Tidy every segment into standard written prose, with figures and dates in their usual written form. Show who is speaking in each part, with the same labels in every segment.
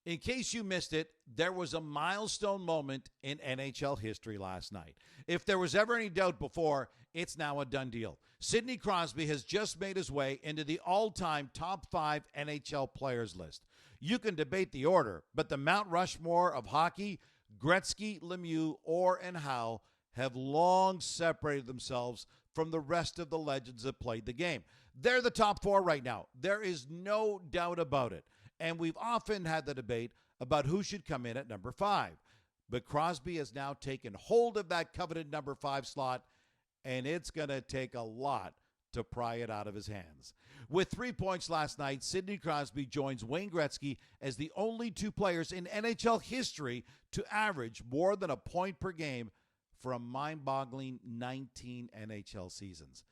Speaker 1: In case you missed it, there was a milestone moment in NHL history last night. If there was ever any doubt before, it's now a done deal. Sidney Crosby has just made his way into the all-time top 5 NHL players list. You can debate the order, but the Mount Rushmore of hockey, Gretzky, Lemieux, Orr, and Howe have long separated themselves from the rest of the legends that played the game. They're the top 4 right now. There is no doubt about it. And we've often had the debate about who should come in at number 5. But Crosby has now taken hold of that coveted number 5 slot, and it's going to take a lot to pry it out of his hands. With 3 points last night, Sidney Crosby joins Wayne Gretzky as the only 2 players in NHL history to average more than a point per game for a mind-boggling 19 NHL seasons.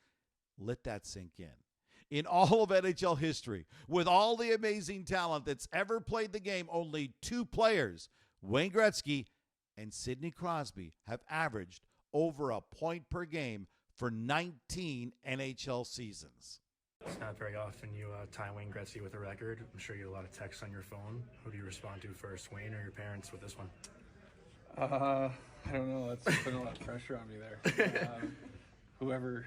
Speaker 1: Let that sink in. In all of NHL history, with all the amazing talent that's ever played the game, only 2 players, Wayne Gretzky and Sidney Crosby, have averaged over a point per game for 19 NHL seasons.
Speaker 2: It's not very often you tie Wayne Gretzky with a record. I'm sure you get a lot of texts on your phone. Who do you respond to first, Wayne or your parents with this one?
Speaker 3: I don't know. That's putting a lot of pressure on me there. Whoever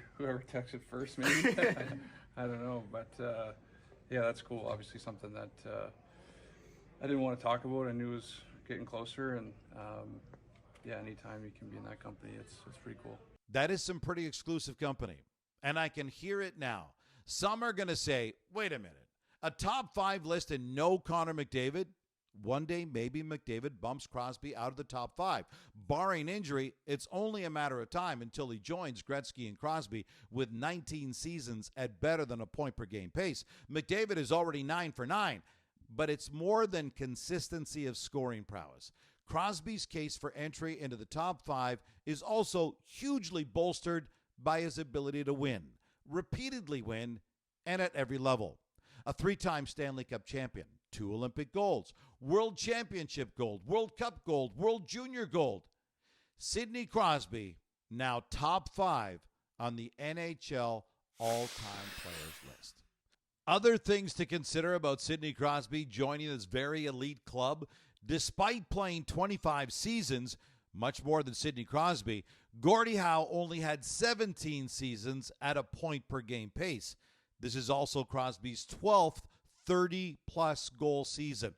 Speaker 3: texted first, maybe. I don't know, but yeah, that's cool. Obviously, something that I didn't want to talk about. I knew it was getting closer, and yeah, anytime you can be in that company, it's pretty cool.
Speaker 1: That is some pretty exclusive company, and I can hear it now. Some are going to say, wait a minute, a top 5 list and no Connor McDavid? One day, maybe McDavid bumps Crosby out of the top 5. Barring injury, it's only a matter of time until he joins Gretzky and Crosby with 19 seasons at better than a point per game pace. McDavid is already 9 for 9, but it's more than consistency of scoring prowess. Crosby's case for entry into the top 5 is also hugely bolstered by his ability to win, repeatedly win, and at every level. A 3-time Stanley Cup champion, 2 Olympic golds, World Championship gold, World Cup gold, World Junior gold. Sidney Crosby, now top 5 on the NHL all-time players list. Other things to consider about Sidney Crosby joining this very elite club. Despite playing 25 seasons, much more than Sidney Crosby, Gordie Howe only had 17 seasons at a point-per-game pace. This is also Crosby's 12th 30-plus goal season.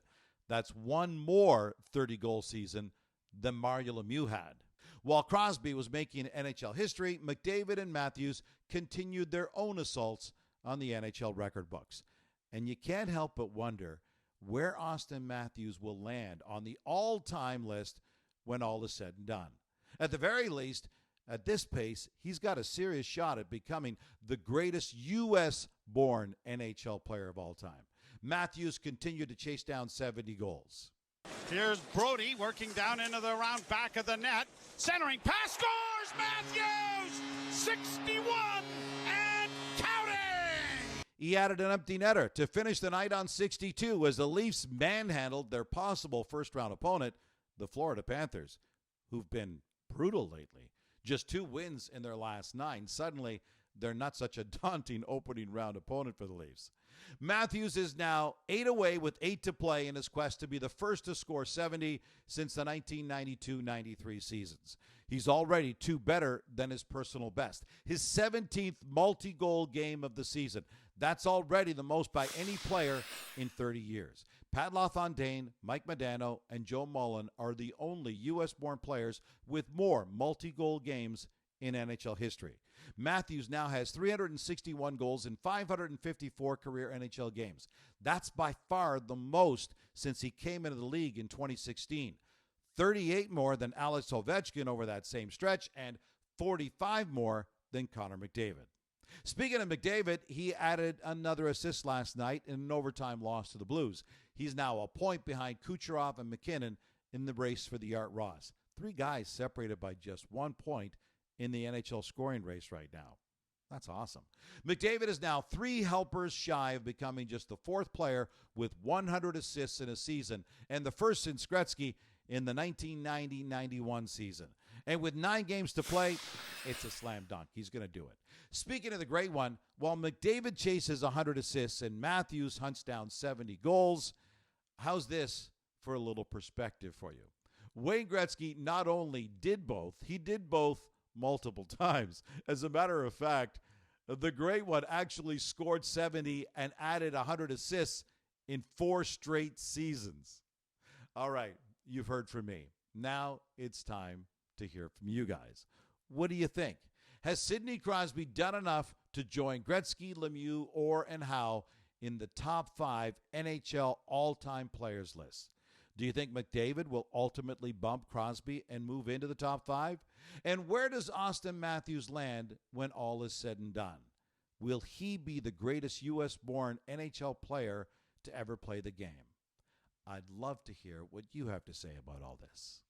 Speaker 1: That's one more 30-goal season than Mario Lemieux had. While Crosby was making NHL history, McDavid and Matthews continued their own assaults on the NHL record books. And you can't help but wonder where Austin Matthews will land on the all-time list when all is said and done. At the very least, at this pace, he's got a serious shot at becoming the greatest U.S.-born NHL player of all time. Matthews continued to chase down 70 goals.
Speaker 4: Here's Brody working down into the round back of the net. Centering pass, scores! Matthews! 61 and counting!
Speaker 1: He added an empty netter to finish the night on 62 as the Leafs manhandled their possible first-round opponent, the Florida Panthers, who've been brutal lately. Just 2 wins in their last 9. Suddenly, they're not such a daunting opening round opponent for the Leafs. Matthews is now 8 away with 8 to play in his quest to be the first to score 70 since the 1992-93 seasons. He's already 2 better than his personal best. His 17th multi-goal game of the season. That's already the most by any player in 30 years. Pat LaFontaine, Mike Modano, and Joe Mullen are the only U.S.-born players with more multi-goal games in NHL history. Matthews now has 361 goals in 554 career NHL games. That's by far the most since he came into the league in 2016. 38 more than Alex Ovechkin over that same stretch, and 45 more than Connor McDavid. Speaking of McDavid, he added another assist last night in an overtime loss to the Blues. He's now a point behind Kucherov and McKinnon in the race for the Art Ross. 3 guys separated by just 1 point in the NHL scoring race right now. That's awesome. McDavid is now 3 helpers shy of becoming just the 4th player with 100 assists in a season, and the first since Gretzky in the 1990-91 season. And with 9 games to play, it's a slam dunk. He's going to do it. Speaking of the great one, while McDavid chases 100 assists and Matthews hunts down 70 goals, how's this for a little perspective for you. Wayne Gretzky not only did both, he did both multiple times. As a matter of fact, the great one actually scored 70 and added 100 assists in 4 straight seasons. All right, you've heard from me. Now it's time to hear from you guys. What do you think? Has Sidney Crosby done enough to join Gretzky, Lemieux, or and Howe in the top 5 NHL all-time players list? Do you think McDavid will ultimately bump Crosby and move into the top 5? And where does Austin Matthews land when all is said and done? Will he be the greatest U.S.-born NHL player to ever play the game? I'd love to hear what you have to say about all this.